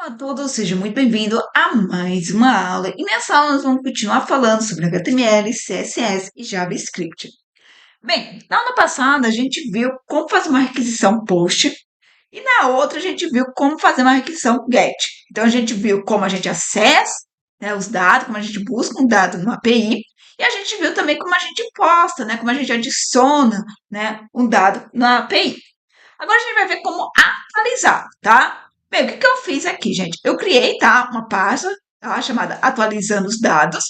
Olá a todos, seja muito bem-vindo a mais uma aula. E nessa aula nós vamos continuar falando sobre HTML, CSS e JavaScript. Bem, na aula passada a gente viu como fazer uma requisição POST e na outra a gente viu como fazer uma requisição GET. Então a gente viu como a gente acessa, né, os dados, como a gente busca um dado numa API e a gente viu também como a gente posta, né, como a gente adiciona, né, um dado na API. Agora a gente vai ver como atualizar, tá? Bem, o que eu fiz aqui, gente? Eu criei, tá, uma página, tá, chamada Atualizando os Dados.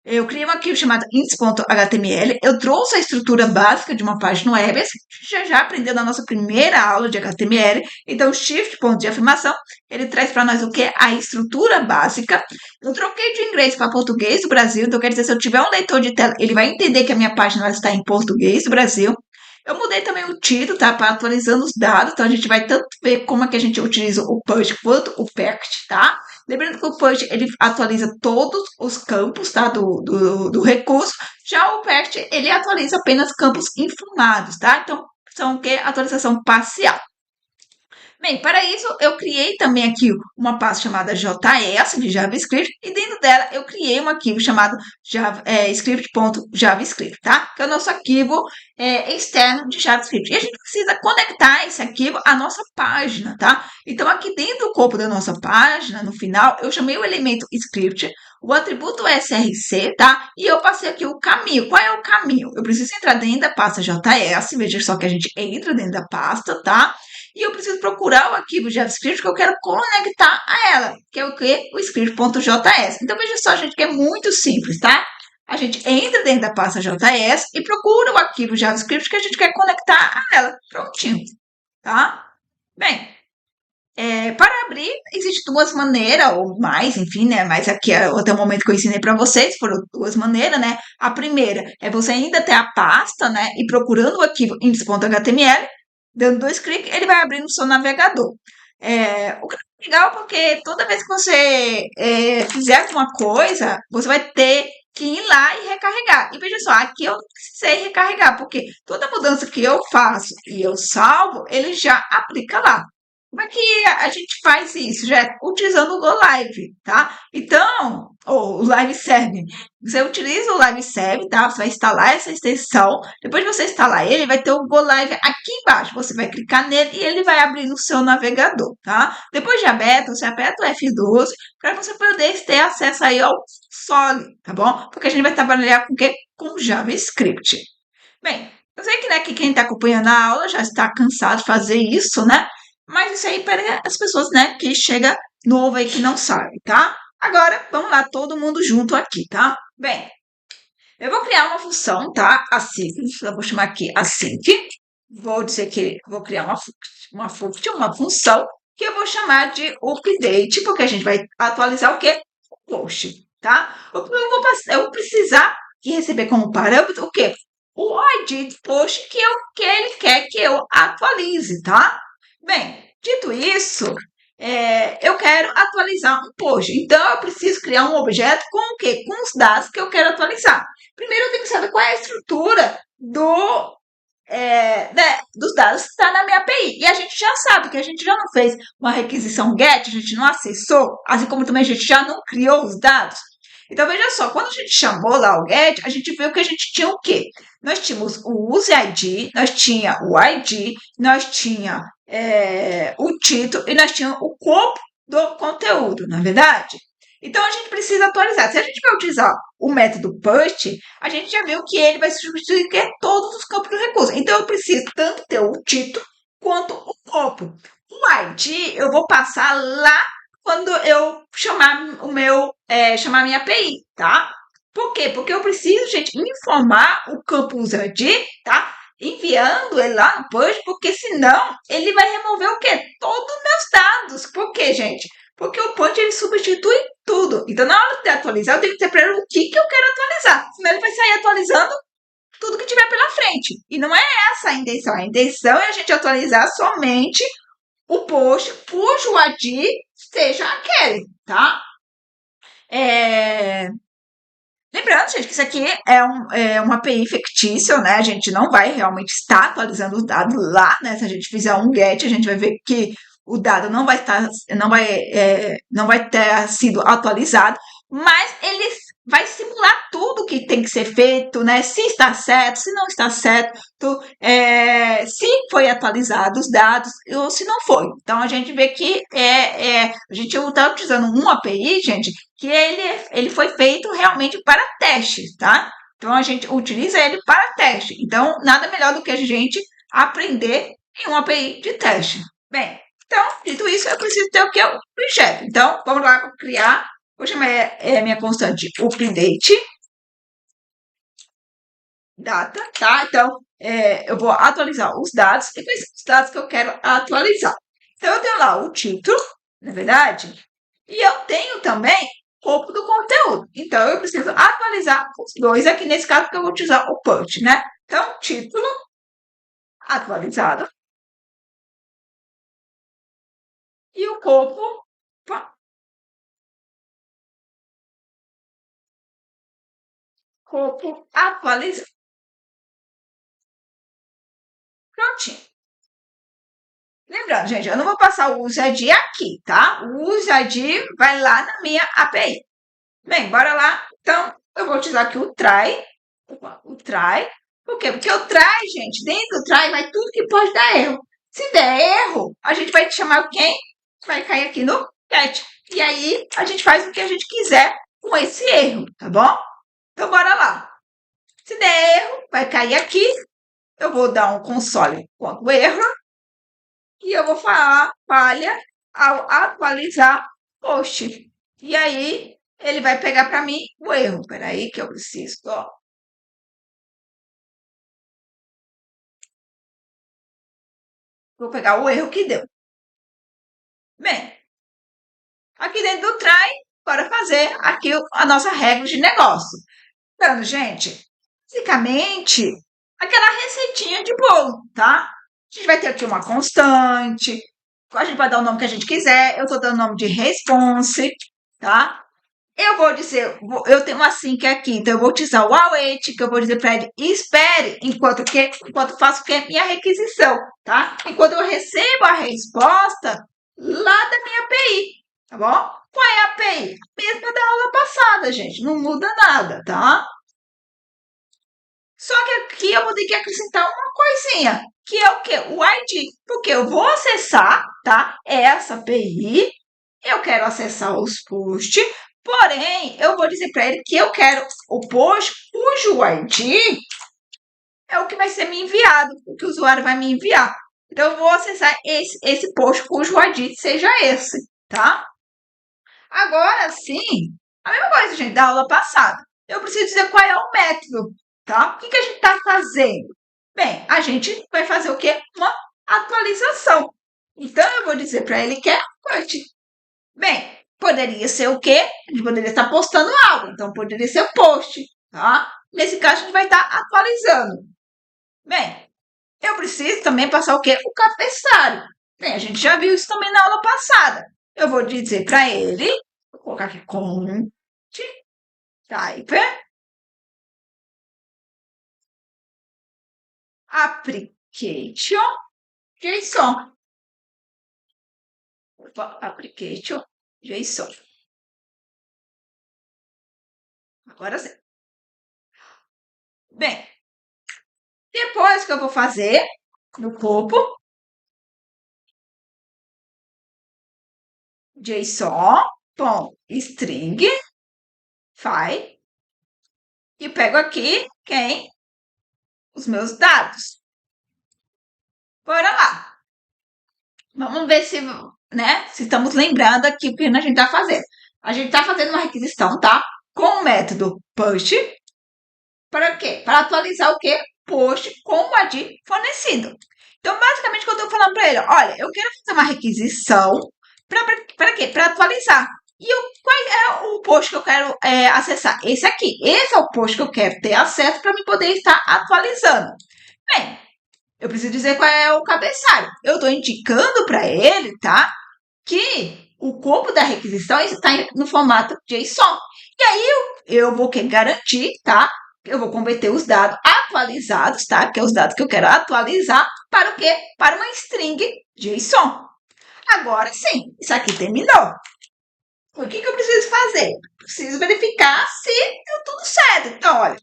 Eu criei um arquivo chamado index.html. Eu trouxe a estrutura básica de uma página web. A gente já aprendeu na nossa primeira aula de HTML. Então, o shift, ponto de afirmação, ele traz para nós o que? A estrutura básica. Eu troquei de inglês para português do Brasil. Então, quer dizer, se eu tiver um leitor de tela, ele vai entender que a minha página está em português do Brasil. Eu mudei também o título, tá? Para atualizando os dados. Então, a gente vai tanto ver como é que a gente utiliza o push quanto o fact, tá? Lembrando que o push, ele atualiza todos os campos, tá? Do recurso. Já o fact, ele atualiza apenas campos informados, tá? Então, são o que? Atualização parcial. Bem, para isso eu criei também aqui uma pasta chamada JS de JavaScript e dentro dela eu criei um arquivo chamado script.javascript, tá? Que é o nosso arquivo externo de JavaScript. E a gente precisa conectar esse arquivo à nossa página, tá? Então aqui dentro do corpo da nossa página, no final, eu chamei o elemento script, o atributo src, tá? E eu passei aqui o caminho. Qual é o caminho? Eu preciso entrar dentro da pasta JS, veja só que a gente entra dentro da pasta, tá? E eu preciso procurar o arquivo JavaScript que eu quero conectar a ela, que é o que? O script.js. Então, veja só, gente, que é muito simples, tá? A gente entra dentro da pasta JS e procura o arquivo JavaScript que a gente quer conectar a ela. Prontinho, tá? Bem, para abrir, existem duas maneiras, ou mais, enfim, né? Mas aqui até o momento que eu ensinei para vocês, foram duas maneiras, né? A primeira é você ainda ter a pasta, né? E procurando o arquivo index.html, dando dois cliques, ele vai abrir no seu navegador. O que é legal porque toda vez que você fizer alguma coisa, você vai ter que ir lá e recarregar. E veja só, aqui eu não precisei recarregar, porque toda mudança que eu faço e eu salvo, ele já aplica lá. Como é que a gente faz isso? Já utilizando o Go Live, tá? Então, ou o Live Server. Você utiliza o Live Server, tá? Você vai instalar essa extensão. Depois de você instalar ele, vai ter o Go Live aqui embaixo. Você vai clicar nele e ele vai abrir no seu navegador, tá? Depois de aberto, você aperta o F12 para você poder ter acesso aí ao Soli, tá bom? Porque a gente vai trabalhar com o quê? Com JavaScript. Bem, eu sei que, né, que quem está acompanhando a aula já está cansado de fazer isso, né? Mas isso aí para as pessoas, né, que chega novo aí que não sabe, tá? Agora, vamos lá, todo mundo junto aqui, tá? Bem, eu vou criar uma função, tá? Async, eu vou chamar aqui async. Vou dizer que vou criar uma função que eu vou chamar de update, porque a gente vai atualizar o quê? O post, tá? Eu vou precisar receber como parâmetro o quê? O ID do post que ele quer que eu atualize, tá? Bem, dito isso, eu quero atualizar um post. Então, eu preciso criar um objeto com o quê? Com os dados que eu quero atualizar. Primeiro, eu tenho que saber qual é a estrutura dos dados que está na minha API. E a gente já sabe que a gente já não fez uma requisição GET, a gente não acessou, assim como também a gente já não criou os dados. Então, veja só, quando a gente chamou lá o GET, a gente viu que a gente tinha o quê? Nós tínhamos o UseID, nós tinha o ID, nós tinha o título e nós tínhamos o corpo do conteúdo, não é verdade? Então, a gente precisa atualizar. Se a gente vai utilizar o método PUST, a gente já viu que ele vai substituir todos os campos do recurso. Então, eu preciso tanto ter o título quanto o corpo. O ID eu vou passar lá quando eu chamar chamar minha API, tá? Por quê? Porque eu preciso, gente, informar o campo UserID, tá? Enviando ele lá no push, porque senão ele vai remover o quê? Todos os meus dados. Por quê, gente? Porque o punch ele substitui tudo. Então, na hora de atualizar, eu tenho que ter para ele o que eu quero atualizar. Senão ele vai sair atualizando tudo que tiver pela frente. E não é essa a intenção. A intenção é a gente atualizar somente o post cujo ID seja aquele, tá? Lembrando, gente, que isso aqui é uma API fictícia, né? A gente não vai realmente estar atualizando os dados lá, né? Se a gente fizer um GET, a gente vai ver que o dado não vai ter sido atualizado, mas ele vai simular tudo que tem que ser feito, né? Se está certo, se não está certo, se foi atualizado os dados ou se não foi. Então a gente vê que a gente está utilizando um API, gente, que ele foi feito realmente para teste, tá? Então a gente utiliza ele para teste. Então nada melhor do que a gente aprender em um API de teste. Bem, então, dito isso, eu preciso ter o que? O objeto. Então, vamos lá criar. Vou chamar minha constante update data, tá? Então, eu vou atualizar os dados e quais são os dados que eu quero atualizar. Então, eu tenho lá o título, na é verdade, e eu tenho também o corpo do conteúdo. Então, eu preciso atualizar os dois aqui, nesse caso, que eu vou utilizar o punch, né? Então, título atualizado e o corpo atualizado. Prontinho. Lembrando, gente, eu não vou passar o UseID aqui, tá? O UseID vai lá na minha API. Bem, bora lá. Então, eu vou utilizar aqui o try. O try. Por quê? Porque o try, gente, dentro do try vai tudo que pode dar erro. Se der erro, a gente vai te chamar quem? Vai cair aqui no catch. E aí, a gente faz o que a gente quiser com esse erro, tá bom? Então, bora lá. Se der erro, vai cair aqui. Eu vou dar um console.erro e eu vou falar falha ao atualizar post. E aí, ele vai pegar para mim o erro. Peraí que eu preciso, ó. Vou pegar o erro que deu. Bem, aqui dentro do try, bora fazer aqui a nossa regra de negócio. Então, gente, basicamente, aquela receitinha de bolo, tá? A gente vai ter aqui uma constante, a gente vai dar o nome que a gente quiser. Eu estou dando o nome de response, tá? Eu vou dizer, eu tenho uma sync aqui, então eu vou utilizar o await, que eu vou dizer para ele, espere enquanto faço que minha requisição, tá? Enquanto eu recebo a resposta lá da minha API, tá bom? Qual é a API? A mesma da aula passada, gente, não muda nada, tá? Só que aqui eu vou ter que acrescentar uma coisinha, que é o quê? O ID, porque eu vou acessar, tá? Essa API, eu quero acessar os posts, porém, eu vou dizer para ele que eu quero o post cujo ID é o que vai ser me enviado, o que o usuário vai me enviar. Então, eu vou acessar esse post cujo ID seja esse, tá? Agora sim, a mesma coisa, gente, da aula passada. Eu preciso dizer qual é o método, tá? O que a gente está fazendo? Bem, a gente vai fazer o quê? Uma atualização. Então, eu vou dizer para ele que é put. Bem, poderia ser o quê? A gente poderia estar postando algo, então poderia ser post, tá? Nesse caso, a gente vai estar atualizando. Bem, eu preciso também passar o quê? O cabeçalho. Bem, a gente já viu isso também na aula passada. Eu vou dizer para ele, vou colocar aqui const type application JSON. Opa, application JSON. Agora sim. Bem, depois que eu vou fazer no corpo, JSON.string file e pego aqui quem? Os meus dados. Bora lá. Vamos ver se, né, se estamos lembrando aqui o que a gente está fazendo. A gente está fazendo uma requisição, tá? Com o método push. Para quê? Para atualizar o quê? Post com o ID fornecido. Então, basicamente, o que eu estou falando para ele? Olha, eu quero fazer uma requisição para quê? Para atualizar. E qual é o post que eu quero acessar? Esse aqui. Esse é o post que eu quero ter acesso para me poder estar atualizando. Bem, eu preciso dizer qual é o cabeçalho. Eu estou indicando para ele, tá? Que o corpo da requisição está no formato JSON. E aí eu vou garantir, tá? Eu vou converter os dados atualizados, tá? Que é os dados que eu quero atualizar para o quê? Para uma string JSON. Agora sim, isso aqui terminou. O que eu preciso fazer? Preciso verificar se deu tudo certo. Então, olha,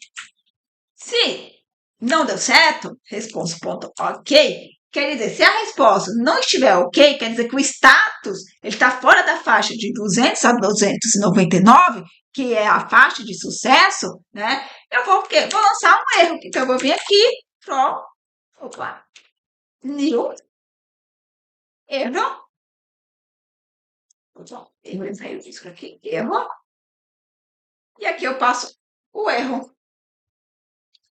se não deu certo, resposta ponto ok, quer dizer, se a resposta não estiver ok, quer dizer que o status ele está fora da faixa de 200 a 299, que é a faixa de sucesso, né? Eu vou, vou lançar um erro. Então, eu vou vir aqui, pro, opa, new, erro, erro, saiu disso aqui, erro, e aqui eu passo o erro,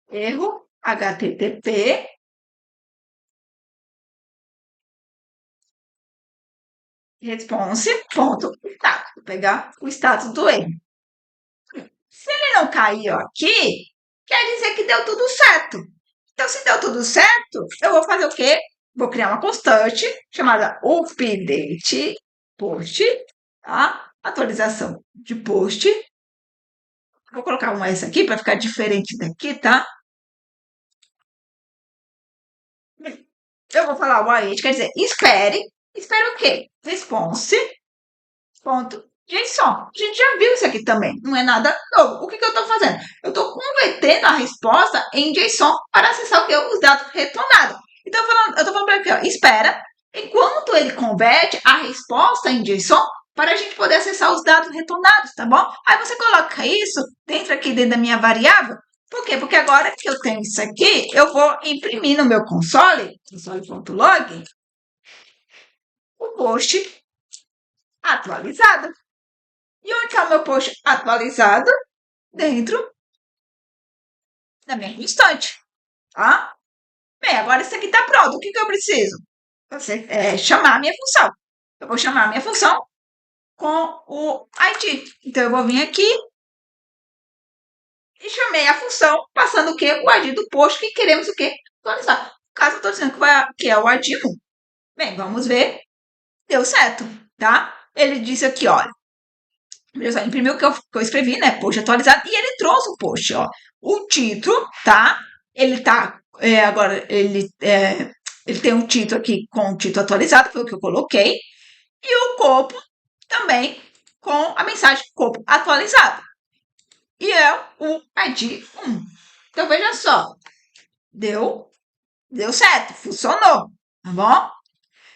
erro, HTTP, response.status. Vou pegar o status do erro. Se ele não caiu aqui, quer dizer que deu tudo certo. Então, se deu tudo certo, eu vou fazer o quê? Vou criar uma constante chamada update post, tá? Atualização de post. Vou colocar um S aqui para ficar diferente daqui, tá? Eu vou falar o await, quer dizer, espere o quê? Response ponto JSON. A gente já viu isso aqui também, não é nada novo. O que eu estou fazendo? Eu estou convertendo a resposta em JSON para acessar o que? Os dados retornados. Então, eu estou falando para ele aqui, ó, espera, enquanto ele converte a resposta em JSON para a gente poder acessar os dados retornados, tá bom? Aí você coloca isso dentro da minha variável. Por quê? Porque agora que eu tenho isso aqui, eu vou imprimir no meu console.log, o post atualizado. E onde está o meu post atualizado? Dentro da minha estante, tá? Bem, agora isso aqui está pronto. O que eu preciso? Chamar a minha função. Eu vou chamar a minha função com o ID. Então, eu vou vir aqui e chamei a função, passando o quê? O ID do post que queremos o quê? Atualizar. No caso, eu estou dizendo que é o ID 1. Bem, vamos ver. Deu certo, tá? Ele disse aqui, olha, imprimiu o que eu escrevi, né? Post atualizado. E ele trouxe o post, ó. O título, tá? Ele tá. Agora, ele tem um título aqui com o título atualizado, foi o que eu coloquei. E o corpo também com a mensagem corpo atualizado. E é o ID 1. Então, veja só. Deu, deu certo, funcionou, tá bom?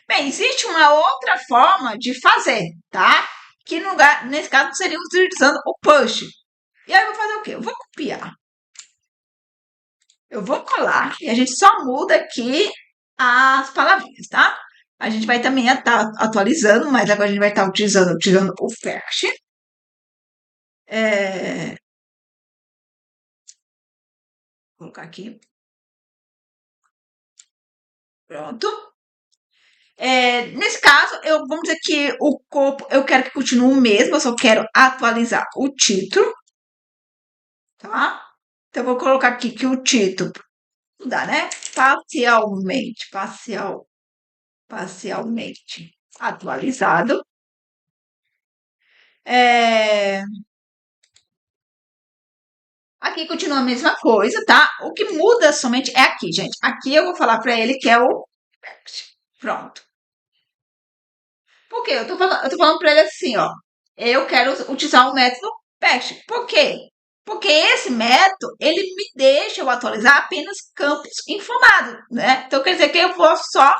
Bem, existe uma outra forma de fazer, tá? Que no lugar, nesse caso seria utilizando o push. E aí eu vou fazer o quê? Eu vou copiar. Eu vou colar e a gente só muda aqui as palavrinhas, tá? A gente vai também estar atualizando, mas agora a gente vai estar utilizando o flash. Vou colocar aqui. Pronto. Nesse caso, vamos dizer que o corpo eu quero que continue o mesmo, eu só quero atualizar o título, tá? Então, eu vou colocar aqui que o título, mudar, né? Parcialmente atualizado. É, Aqui continua a mesma coisa, tá? O que muda somente é aqui, gente. Aqui eu vou falar para ele que é o pronto. Por quê? Eu tô falando para ele assim, ó. Eu quero utilizar o método PEX. Por quê? Porque esse método, ele me deixa eu atualizar apenas campos informados, né? Então, quer dizer que eu vou só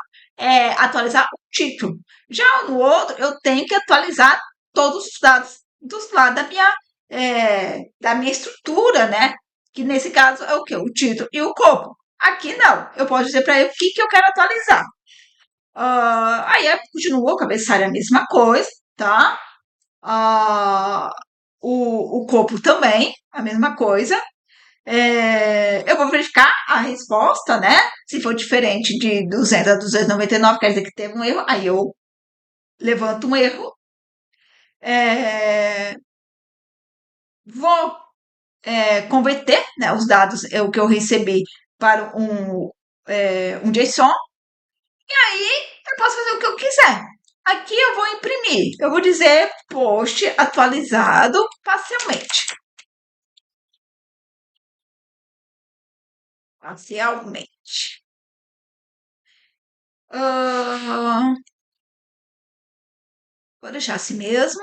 atualizar o título. Já no outro, eu tenho que atualizar todos os dados dos lados da minha estrutura, né? Que nesse caso é o quê? O título e o corpo. Aqui não. Eu posso dizer para ele o que eu quero atualizar. Aí continua o cabeçalho a mesma coisa, tá? Ah, o corpo também, a mesma coisa. Eu vou verificar a resposta, né? Se for diferente de 200 a 299, quer dizer que teve um erro. Aí eu levanto um erro. É, vou converter, né, os dados o que eu recebi para um JSON. E aí eu posso fazer o que eu quiser. Aqui eu vou imprimir. Eu vou dizer post atualizado parcialmente. Parcialmente. Ah, Vou deixar assim mesmo.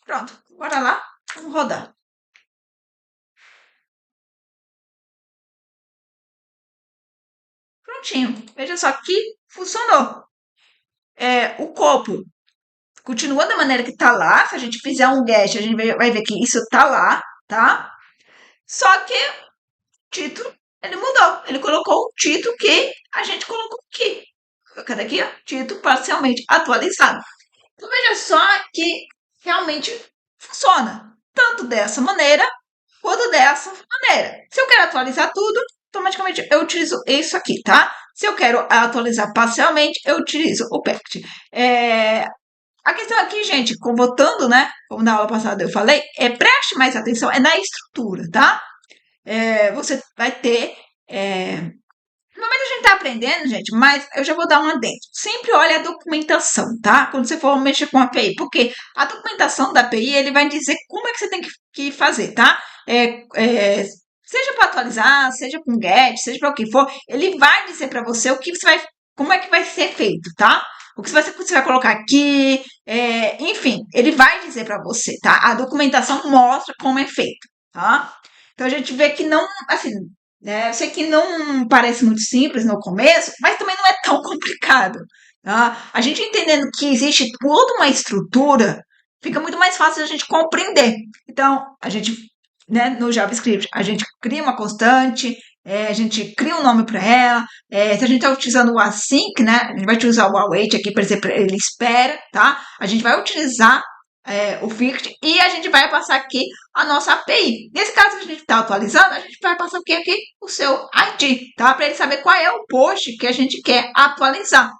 Pronto, bora lá, vamos rodar. Prontinho. Veja só que funcionou. O corpo continua da maneira que tá lá. Se a gente fizer um get, a gente vai ver que isso tá lá, tá? Só que o título, ele mudou. Ele colocou o título que a gente colocou aqui. Cadê aqui? Ó? Título parcialmente atualizado. Então veja só que realmente funciona. Tanto dessa maneira quanto dessa maneira. Se eu quero atualizar tudo, automaticamente eu utilizo isso aqui, tá? Se eu quero atualizar parcialmente, eu utilizo o PECT. A questão aqui, gente, botando, né? Como na aula passada eu falei, preste mais atenção, é na estrutura, tá? Você vai ter. No momento a gente tá aprendendo, gente, mas eu já vou dar um adendo. Sempre olhe a documentação, tá? Quando você for mexer com a API, porque a documentação da API, ele vai dizer como é que você tem que fazer, tá? Seja para atualizar, seja com GET, seja para o que for, ele vai dizer para você o que você vai, como é que vai ser feito, tá? O que você vai colocar aqui, enfim, ele vai dizer para você, tá? A documentação mostra como é feito, tá? Então a gente vê que não, assim, eu sei que não parece muito simples no começo, mas também não é tão complicado. Tá? A gente entendendo que existe toda uma estrutura, fica muito mais fácil a gente compreender. Então, a gente, né, no JavaScript, a gente cria uma constante, a gente cria um nome para ela. Se a gente está utilizando o async, né, a gente vai utilizar o await aqui, por exemplo, ele espera, tá? A gente vai utilizar o Fict e a gente vai passar aqui a nossa API. Nesse caso, a gente está atualizando, a gente vai passar o que aqui? O seu ID, tá? Para ele saber qual é o post que a gente quer atualizar.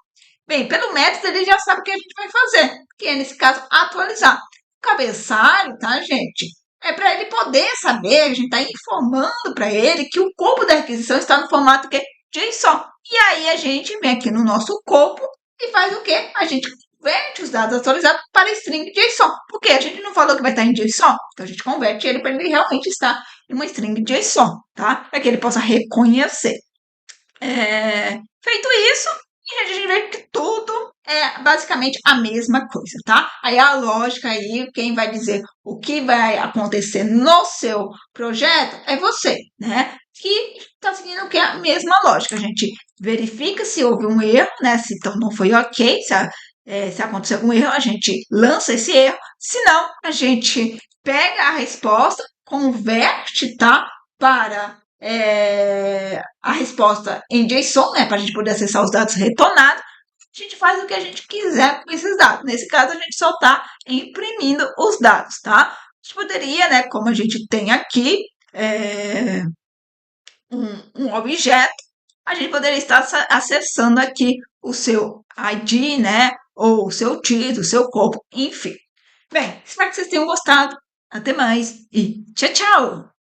Bem, pelo método ele já sabe o que a gente vai fazer, que é, nesse caso, atualizar. O cabeçalho, tá, gente? É para ele poder saber, a gente está informando para ele que o corpo da requisição está no formato que JSON. E aí a gente vem aqui no nosso corpo e faz o quê? A gente converte os dados atualizados para string JSON. Porque a gente não falou que vai estar em JSON, então a gente converte ele para ele realmente estar em uma string JSON, tá? Para que ele possa reconhecer. Feito isso, a gente vê que tudo é basicamente a mesma coisa, tá? Aí a lógica aí, quem vai dizer o que vai acontecer no seu projeto é você, né? Que está seguindo o que é a mesma lógica. A gente verifica se houve um erro, né? Se então não foi ok, se aconteceu algum erro, a gente lança esse erro. Se não, a gente pega a resposta, converte, tá? Para a resposta em JSON, né, para a gente poder acessar os dados retornados, a gente faz o que a gente quiser com esses dados. Nesse caso, a gente só está imprimindo os dados, tá? A gente poderia, né, como a gente tem aqui um objeto, a gente poderia estar acessando aqui o seu ID, né, ou o seu título, o seu corpo, enfim. Bem, espero que vocês tenham gostado. Até mais e tchau, tchau!